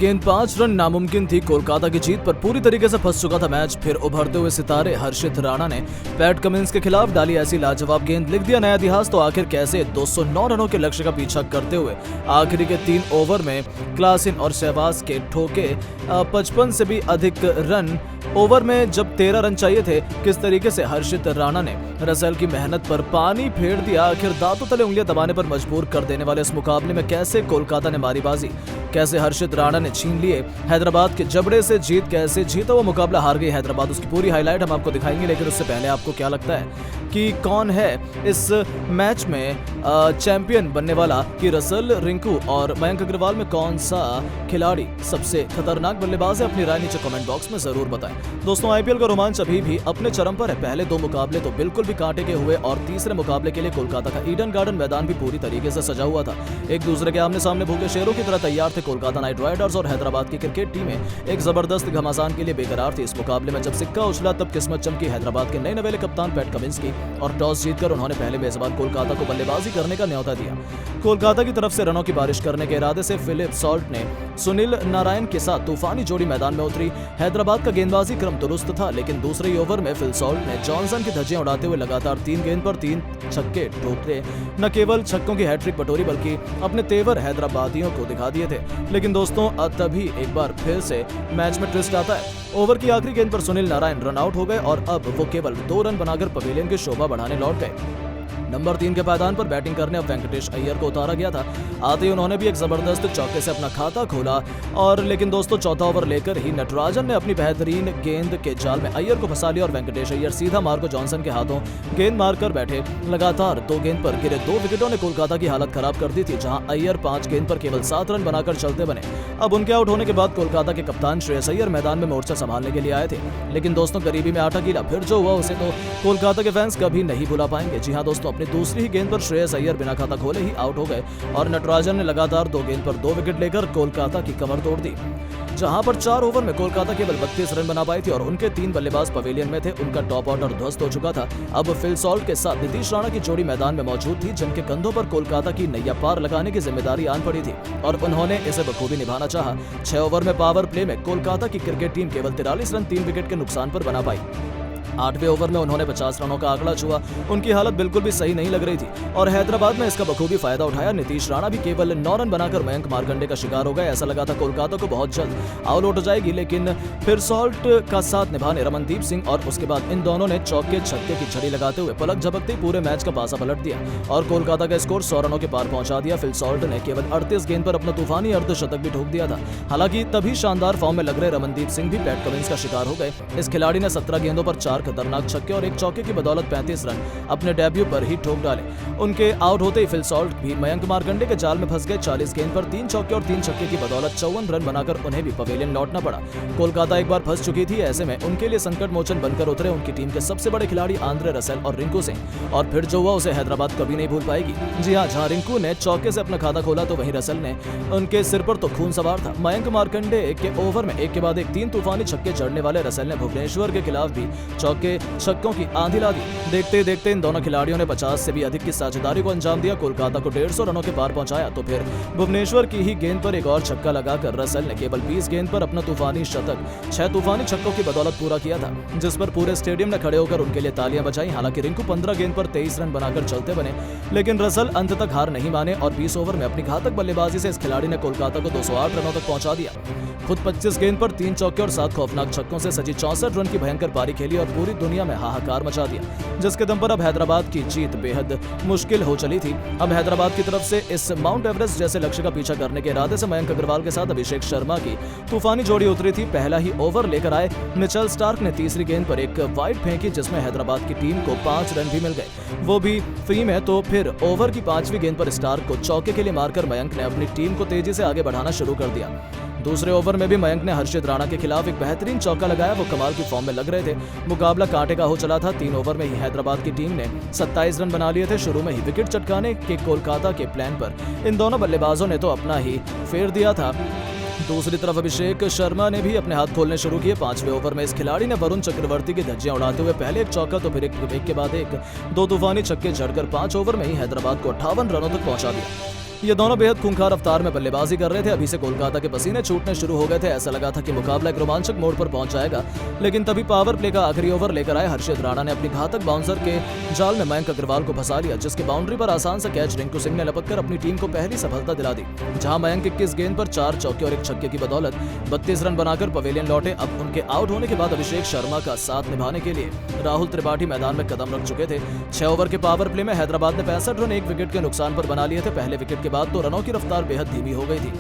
गेंद 5 रन नामुमकिन थी। कोलकाता की जीत पर पूरी तरीके से फंस चुका था मैच। फिर उभरते हुए सितारे हर्षित राणा ने पैट कमिंस के खिलाफ डाली ऐसी लाजवाब गेंद, लिख दिया नया इतिहास। तो आखिर कैसे 209 रनों के लक्ष्य का पीछा करते हुए आखिरी के 3 ओवर में क्लासिन और शहबाज के ठोके 55 से भी अधिक रन ओवर में जब 13 रन चाहिए थे, किस तरीके से हर्षित राणा ने रसेल की मेहनत पर पानी फेर दिया। आखिर दांतों तले उंगलियां दबाने पर मजबूर कर देने वाले इस मुकाबले में कैसे कोलकाता ने मारी बाजी, कैसे हर्षित राणा ने छीन लिए हैदराबाद के जबड़े से जीत, कैसे जीता वो मुकाबला हार गई हैदराबाद, उसकी पूरी हाईलाइट हम आपको दिखाएंगे। लेकिन उससे पहले आपको क्या लगता है कि कौन है इस मैच में चैंपियन बनने वाला, कि रसेल, रिंकू और मयंक अग्रवाल में कौन सा खिलाड़ी सबसे खतरनाक बल्लेबाज है? अपनी राय नीचे कमेंट बॉक्स में जरूर बताएं। दोस्तों, आईपीएल का रोमांच अभी भी अपने चरम पर है। पहले 2 मुकाबले तो बिल्कुल भी कांटे के हुए और तीसरे मुकाबले के लिए कोलकाता का ईडन गार्डन मैदान भी पूरी तरीके से सजा हुआ था। एक दूसरे के आमने सामने भूखे शेरों की तरह तैयार थे। कोलकाता नाइट राइडर्स और हैदराबाद की क्रिकेट टीमें एक जबरदस्त घमासान के लिए बेकरार थी। इस मुकाबले में जब सिक्का उछला तब किस्मत चमकी हैदराबाद के नए नवेले कप्तान पैट कमिंस की, और टॉस जीतकर उन्होंने पहले मेजबान कोलकाता को बल्लेबाजी करने का न्योता दिया। कोलकाता की तरफ से रनों की बारिश करने के इरादे से फिलिप सॉल्ट ने सुनील नारायण के साथ तूफानी जोड़ी मैदान में उतरी। हैदराबाद का गेंदबाजी क्रम दुरुस्त था, लेकिन दूसरे ही ओवर में फिल सॉल्ट ने जॉनसन की धज्जियां उड़ाते हुए लगातार 3 गेंद पर 3 छक्के ठोके। न केवल छक्कों की हैट्रिक बटोरी बल्कि अपने तेवर हैदराबादियों को दिखा दिए थे। लेकिन दोस्तों, तभी एक बार फिर से मैच में ट्विस्ट आता है। ओवर की आखिरी गेंद पर सुनील नारायण रन आउट हो गए और अब वो केवल 2 रन बनाकर पवेलियन की शोभा बढ़ाने लौट गए। नंबर 3 के पायदान पर बैटिंग करने अब वेंकटेश अय्यर को उतारा गया था। आते ही उन्होंने भी एक जबरदस्त चौके से अपना खाता खोला, और लेकिन दोस्तों चौथा ओवर लेकर ही नटराजन ने अपनी बेहतरीन गेंद के जाल में अय्यर को फंसा लिया और वेंकटेश अय्यर सीधा मार्को जॉनसन के हाथों गेंद मारकर बैठे। लगातार 2 गेंद पर गिरे 2 विकेटों ने कोलकाता की हालत खराब कर दी थी, जहां अय्यर 5 गेंद पर केवल 7 रन बनाकर चलते बने। अब उनके आउट होने के बाद कोलकाता के कप्तान श्रेयस अय्यर मैदान में मोर्चा संभालने के लिए आए थे। लेकिन दोस्तों, गरीबी में आटा गीला, फिर जो हुआ उसे तो कोलकाता के फैंस कभी नहीं भुला पाएंगे। जी हाँ दोस्तों, अपनी दूसरी ही गेंद पर श्रेयस अय्यर बिना खाता खोले ही आउट हो गए और नटराजन ने लगातार 2 गेंद पर 2 विकेट लेकर कोलकाता की कमर तोड़ दी। जहां पर 4 ओवर में कोलकाता केवल 32 रन बना पाई थी और उनके 3 बल्लेबाज पवेलियन में थे। उनका टॉप ऑर्डर ध्वस्त हो चुका था। अब फिल सॉल्ट के साथ नीतीश राणा की जोड़ी मैदान में मौजूद थी, जिनके कंधों पर कोलकाता की नैया पार लगाने की जिम्मेदारी आन पड़ी थी और उन्होंने इसे बखूबी निभाना चाहा। 6 ओवर में पावर प्ले में कोलकाता की क्रिकेट टीम केवल 43 रन 3 विकेट के नुकसान पर बना पाई। 8वें ओवर में उन्होंने 50 रनों का आंकड़ा छुआ। उनकी हालत बिल्कुल भी सही नहीं लग रही थी और हैदराबाद ने इसका बखूबी फायदा उठाया। नीतीश राणा भी केवल 9 रन बनाकर मयंक मार्कंडे का शिकार हो गए। ऐसा लगा था कोलकाता को बहुत जल्द आउट हो जाएगी, लेकिन फिर सॉल्ट का साथ निभाने रमनदीप सिंह और उसके बाद इन दोनों ने चौके छक्के की झड़ी लगाते हुए पलक झपकते पूरे मैच का पासा पलट दिया और कोलकाता का स्कोर 100 रनों के पार पहुंचा दिया। फिल सॉल्ट ने केवल 38 गेंद पर अपना तूफानी अर्धशतक भी ठोक दिया था। हालांकि तभी शानदार फॉर्म में लग रहे रमनदीप सिंह भी पैट कमिंस का शिकार हो गए। इस खिलाड़ी ने 17 गेंदों पर 4 खतरनाक छक्के और 1 चौके की बदौलत 35 रन अपने डेब्यू पर ही ठोक डाले। उनके आउट होते ही फिल सॉल्ट भी मयंक मार्कंडे के जाल में फंस गए। 40 गेंद पर 3 चौके और 3 छक्के की बदौलत 54 रन बनाकर उन्हें भी पवेलियन लौटना पड़ा। कोलकाता एक बार फंस चुकी थी, ऐसे में उनके लिए संकट मोचन बनकर उतरे उनकी टीम के सबसे बड़े खिलाड़ी आंद्रे रसेल और रिंकू सिंह, और फिर जो हुआ उसे हैदराबाद कभी नहीं भूल पाएगी। जी हाँ, जहां रिंकू ने चौके से अपना खाता खोला तो वहीं रसेल ने उनके सिर पर तो खून सवार था। मयंक मार्कंडे के ओवर में एक के बाद एक 3 तूफानी छक्के जड़ने वाले रसेल ने भुवनेश्वर के खिलाफ भी चौके छक्कों की आंधी ला दी। देखते ही देखते इन दोनों खिलाड़ियों ने 50 से भी अधिक की साझेदारी को अंजाम दिया, कोलकाता को 150 रनों के पार पहुंचाया। तो फिर भुवनेश्वर की ही गेंद पर एक और छक्का लगाकर रसेल ने केवल 20 गेंद पर अपना तूफानी शतक 6 तूफानी छक्कों की बदौलत पूरा किया था, जिस पर पूरे स्टेडियम ने खड़े होकर उनके लिए तालियां बजाई। हालांकि रिंकू 15 गेंद पर 23 रन बनाकर चलते बने, लेकिन रसेल अंत तक हार नहीं माने और 20 ओवर में अपनी घातक बल्लेबाजी से इस खिलाड़ी ने कोलकाता को 208 रनों तक पहुंचा दिया। खुद 25 गेंद पर 3 चौके और 7 खौफनाक छक्कों से सजी 64 रन की भयंकर पारी खेली और पूरी दुनिया में हाहाकार मचा दिया, जिसके दम पर अब हैदराबाद की जीत बेहद मुश्किल हो चली थी। अब हैदराबाद की तरफ से इस माउंट एवरेस्ट जैसे लक्ष्य का पीछा करने के इरादे से मयंक अग्रवाल के साथ अभिषेक शर्मा की तूफानी जोड़ी उतरी थी। पहला ही ओवर लेकर आए मिचेल स्टार्क ने तीसरी गेंद पर एक वाइड फेंकी, जिसमें हैदराबाद की टीम को 5 रन भी मिल गए, वो भी फ्री में। तो फिर ओवर की 5वीं गेंद पर स्टार्क को चौके के लिए मारकर मयंक ने अपनी टीम को तेजी से आगे बढ़ाना शुरू कर दिया। दूसरे ओवर में भी मयंक ने हर्षित राणा के खिलाफ एक बेहतरीन चौका लगाया। वो कमाल की फॉर्म में लग रहे थे। मुकाबला कांटे का हो चला था। 3 ओवर में ही हैदराबाद की टीम ने 27 रन बना लिए थे। शुरू में ही विकेट चटकाने के कोलकाता के प्लान पर इन दोनों बल्लेबाजों ने तो अपना ही फेर दिया था। दूसरी तरफ अभिषेक शर्मा ने भी अपने हाथ खोलने शुरू किए। 5वें ओवर में इस खिलाड़ी ने वरुण चक्रवर्ती की धज्जियां उड़ाते हुए पहले एक चौका तो फिर एक के बाद एक 2 तूफानी छक्के जड़कर 5 ओवर में ही हैदराबाद को 58 रनों तक पहुंचा दिया। ये दोनों बेहद खूंखार रफ्तार में बल्लेबाजी कर रहे थे। अभी से कोलकाता के पसीने छूटने शुरू हो गए थे। ऐसा लगा था कि मुकाबला एक रोमांचक मोड़ पर पहुंच जाएगा, लेकिन तभी पावर प्ले का आखिरी ओवर लेकर आए हर्षित राणा ने अपनी घातक बाउंसर के जाल में मयंक अग्रवाल को फंसा लिया, जिसकी बाउंड्री पर आसान से कैच रिंकू सिंह ने लपककर अपनी टीम को पहली सफलता दिला दी। जहां मयंक 21 गेंद पर 4 चौके और 1 छक्के की बदौलत 32 रन बनाकर पवेलियन लौटे। अब उनके आउट होने के बाद अभिषेक शर्मा का साथ निभाने के लिए राहुल त्रिपाठी मैदान में कदम रख चुके थे। 6 ओवर के पावर प्ले में हैदराबाद ने 65 रन 1 विकेट के नुकसान पर बना लिए थे। पहले विकेट के बाद तो रनों की रफ्तार बेहद धीमी हो गई थी।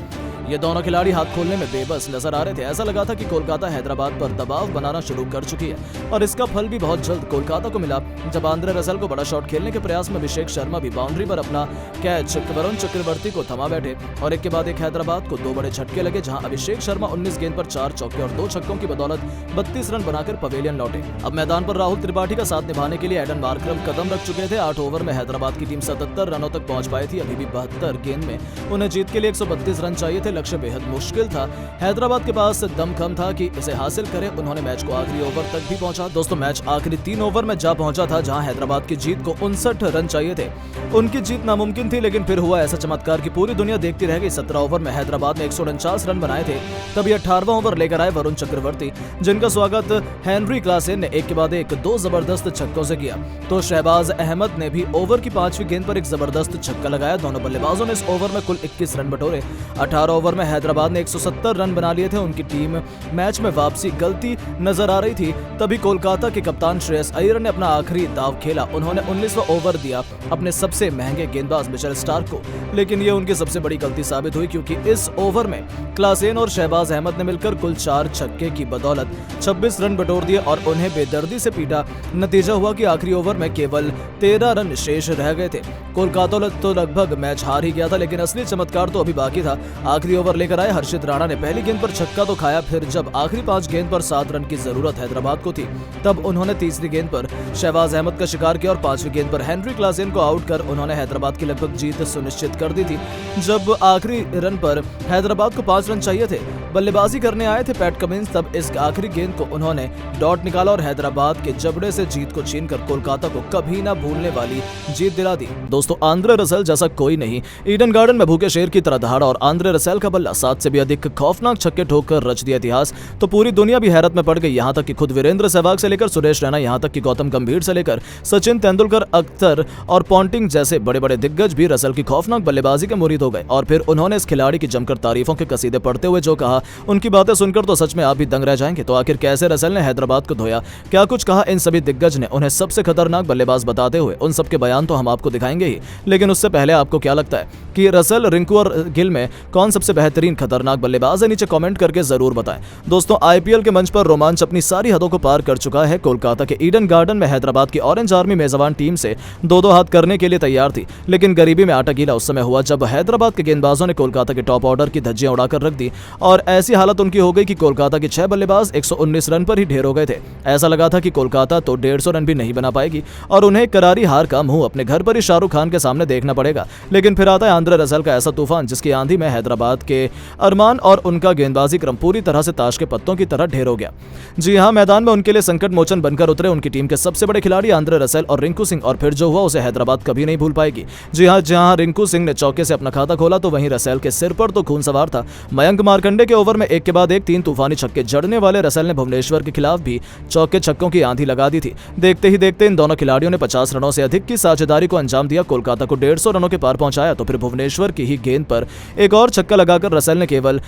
ये दोनों खिलाड़ी हाथ खोलने में बेबस नजर आ रहे थे। ऐसा लगा था कि कोलकाता हैदराबाद पर दबाव बनाना शुरू कर चुकी है और इसका फल भी बहुत जल्द कोलकाता को मिला, जब आंद्रे रसेल को बड़ा शॉट खेलने के प्रयास में अभिषेक शर्मा भी बाउंड्री पर अपना कैच वरुण चक्रवर्ती को थमा बैठे और एक के बाद एक हैदराबाद को 2 बड़े झटके लगे, जहां अभिषेक शर्मा 19 गेंद पर 4 चौके और 2 छक्कों की बदौलत 32 रन बनाकर पवेलियन लौटे। अब मैदान पर राहुल त्रिपाठी का साथ निभाने के लिए एडन मार्करम कदम रख चुके थे। 8 ओवर में हैदराबाद की टीम 77 रनों तक पहुंच पाई थी। अभी भी 72 गेंद में उन्हें जीत के लिए 132 रन चाहिए थे। लक्ष्य बेहद मुश्किल था। हैदराबाद के पास दमखम था कि इसे हासिल करे। उन्होंने मैच को आखिरी ओवर तक भी पहुंचा। दोस्तों, मैच आखिरी 3 ओवर में जा पहुंचा था, जहां हैदराबाद की जीत को 59 रन चाहिए थे। उनकी जीत नामुमकिन थी, लेकिन फिर हुआ ऐसा चमत्कार कि पूरी दुनिया देखती रह गई। 17 ओवर में हैदराबाद ने 149 रन बनाए थे। तभी 18वां ओवर लेकर आए वरुण चक्रवर्ती, जिनका स्वागत हेनरी क्लासेन ने एक के बाद एक 2 जबरदस्त छक्कों से किया। तो शहबाज अहमद ने भी ओवर की 5वीं गेंद पर एक जबरदस्त छक्का लगाया। दोनों बल्लेबाजों ने इस ओवर में कुल 21 रन बटोरे। 18 ओवर में हैदराबाद ने 170 रन बना लिए थे। उनकी टीम मैच में वापसी गलती नजर आ रही थी। तभी कोलकाता के कप्तान श्रेयस अय्यर ने अपना आखिरी दाव खेला। उन्होंने 19वां ओवर दिया अपने सबसे महंगे गेंदबाज मिचेल स्टार्क को, लेकिन ये उनकी सबसे बड़ी गलती साबित हुई, क्योंकि इस ओवर में क्लासेन और शहबाज अहमद ने मिलकर कुल 4 छक्के की बदौलत 26 रन बटोर दिए और उन्हें बेदर्दी से पीटा। नतीजा हुआ कि आखिरी ओवर में केवल 13 रन शेष रह गए थे। कोलकाता तो लगभग मैच हार ही गया था, लेकिन असली चमत्कार तो अभी बाकी था। आखिरी ओवर लेकर आए हर्षित राणा ने पहली गेंद पर छक्का तो खाया, फिर जब आखिरी 5 गेंद पर 7 रन की जरूरत हैदराबाद को थी, तब उन्होंने तीसरी गेंद पर शहबाज अहमद का शिकार किया और 5वीं गेंद पर हेनरी क्लासेन को आउट कर उन्होंने हैदराबाद की लगभग जीत सुनिश्चित कर दी थी। जब आखिरी रन पर हैदराबाद को 5 रन चाहिए थे, बल्लेबाजी करने आए थे पैट कमिंस, तब इस आखिरी गेंद को उन्होंने डॉट निकाला और हैदराबाद के जबड़े से जीत को छीनकर कोलकाता को कभी ना भूलने वाली जीत दिला दी। दोस्तों, आंद्रे रसेल जैसा कोई नहीं ईडन गार्डन में भूखे शेर की तरह दहाड़ा और आंद्रे रसेल का बल्ला 7 से भी अधिक खौफनाक छक्के ठोककर रच दिया इतिहास। तो पूरी दुनिया भी हैरत में पड़ गई। यहाँ तक कि खुद वीरेंद्र सहवाग से लेकर सुरेश रैना, यहाँ तक कि गौतम गंभीर से लेकर सचिन तेंदुलकर, अख्तर और पॉन्टिंग जैसे बड़े बड़े दिग्गज भी रसेल की खौफनाक बल्लेबाजी के मुरीद हो गए। और फिर उन्होंने इस खिलाड़ी की जमकर तारीफों के कसीदे पढ़ते हुए जो कहा, उनकी बातें सुनकर तो सच में आप भी दंग रह जाएंगे। तो आखिर कैसे रसेल ने हैदराबाद को धोया, क्या कुछ कहा इन सभी दिग्गज ने उन्हें सबसे खतरनाक बल्लेबाज बताते हुए, उन सबके बयान तो हम आपको दिखाएंगे ही, लेकिन उससे पहले आपको क्या लगता है कि रसेल, रिंकू और गिल में कौन सबसे बेहतरीन खतरनाक बल्लेबाज है? नीचे कमेंट करके जरूर बताएं। दोस्तों, आईपीएल के मंच पर रोमांच अपनी सारी हदों को पार कर चुका है। कोलकाता के ईडन गार्डन में हैदराबाद की ऑरेंज आर्मी मेजबान टीम से 2-2 हाथ करने के लिए तैयार थी, लेकिन गरीबी में आटा गीला उस समय हुआ जब हैदराबाद के गेंदबाजों ने कोलकाता के टॉप ऑर्डर की धज्जियां उड़ाकर रख दी और ऐसी हालत उनकी हो गई कि कोलकाता के 6 बल्लेबाज 119 रन पर ही ढेर हो गए थे। ऐसा लगा था कि कोलकाता तो 150 रन भी नहीं बना पाएगी और उन्हें करारी हार का मुंह अपने घर पर ही शाहरुख खान के सामने देखना पड़ेगा। लेकिन फिर आता है आंद्रे रसेल का ऐसा तूफान, जिसकी आंधी में हैदराबाद के अरमान और उनका गेंदबाजी क्रम पूरी तरह से ताश के पत्तों की तरह ढेर हो गया। जी हां, मैदान में उनके लिए संकट मोचन बनकर उतरे उनकी टीम के सबसे बड़े खिलाड़ी आंद्रे रसेल और रिंकू सिंह, और फिर जो हुआ उसे हैदराबाद कभी नहीं भूल पाएगी। जी हां, जहां रिंकू सिंह ने चौके से अपना खाता खोला तो वहीं रसेल के सिर पर तो खून सवार था। मयंक मार्कंडे के ओवर में एक के बाद एक 3 तूफानी छक्के जड़ने वाले रसेल ने भुवनेश्वर के खिलाफ भी चौके छक्कों की आंधी लगा दी थी। देखते ही देखते इन दोनों खिलाड़ियों ने 50 रनों से अधिक की साझेदारी को अंजाम दिया, कोलकाता को 150 रनों के पार पहुंचाया। तो फिर भुवनेश्वर की ही गेंद पर एक और छक्का लगाकर रसेल ने केवल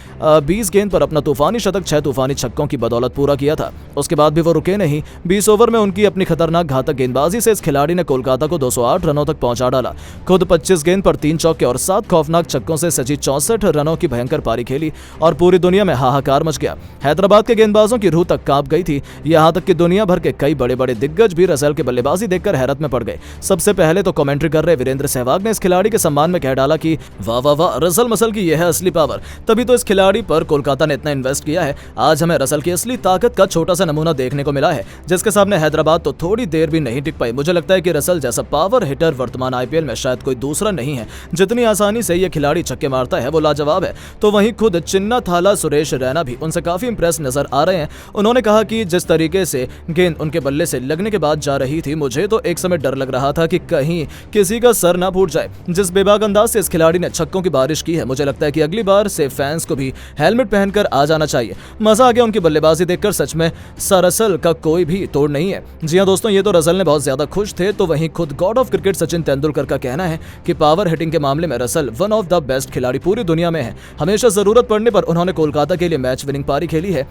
20 गेंद पर अपना तूफानी शतक 6 तूफानी छक्कों की बदौलत पूरा किया था। उसके बाद भी वो रुके नहीं। 20 ओवर में उनकी अपनी खतरनाक घातक गेंदबाजी से इस खिलाड़ी ने कोलकाता को 208 रनों तक पहुंचा डाला। खुद 25 गेंद पर 3 चौके और 7 खौफनाक छक्कों से सजी 64 रनों की भयंकर पारी खेली और पूरी दुनिया में हाहाकार मच गया। हैदराबाद के गेंदबाजों की रूह तक कांप गई थी, यहां तक कि दुनिया भर के कई बड़े बड़े दिग्गज भी रसेल के बल्लेबाजी देखकर हैरत में पड़ गए। सबसे पहले तो कमेंट्री कर रहे वीरेंद्र सहवाग ने इस खिलाड़ी के सम्मान में कह डाला कि वाह वाह वाह, रसेल मसल की यह है असली पावर, तभी तो इस खिलाड़ी पर कोलकाता ने इतना इन्वेस्ट किया है। आज हमें रसल की असली ताकत का छोटा सा नमूना देखने को मिला है, जिसके सामने हैदराबाद तो थोड़ी देर भी नहीं टिक पाई। मुझे लगता है कि रसल जैसा पावर हिटर वर्तमान आईपीएल में शायद कोई दूसरा नहीं है। जितनी आसानी से ये खिलाड़ी छक्के मारता है वो लाजवाब है। तो वहीं खुद चिन्ना थाला सुरेश रैना भी उनसे काफी इंप्रेस नजर आ रहे हैं। उन्होंने कहा कि जिस तरीके से गेंद उनके बल्ले से लगने के बाद जा रही थी, मुझे तो एक समय डर लग रहा था कि कहीं किसी का सर ना फूट जाए। जिस बेबाक अंदाज से इस खिलाड़ी ने छक्कों की बारिश की है, मुझे लगता है कि अगली बार से फैंस को भी हेलमेट पहनकर आ जाना चाहिए। मजा आ गया उनकी बल्लेबाजी देखकर, सच में रसल का कोई भी तोड़ नहीं है। जी हां दोस्तों, ये तो रसल ने बहुत ज्यादा खुश थे। तो वहीं खुद God of cricket Sachin Tendulkar का कहना है कि पावर हिटिंग के मामले में Russell one of the best खिलाड़ी पूरी दुनिया में है। हमेशा जरूरत पड़ने पर उन्होंने कोलकाता के लिए मैच विनिंग पारी खेली है।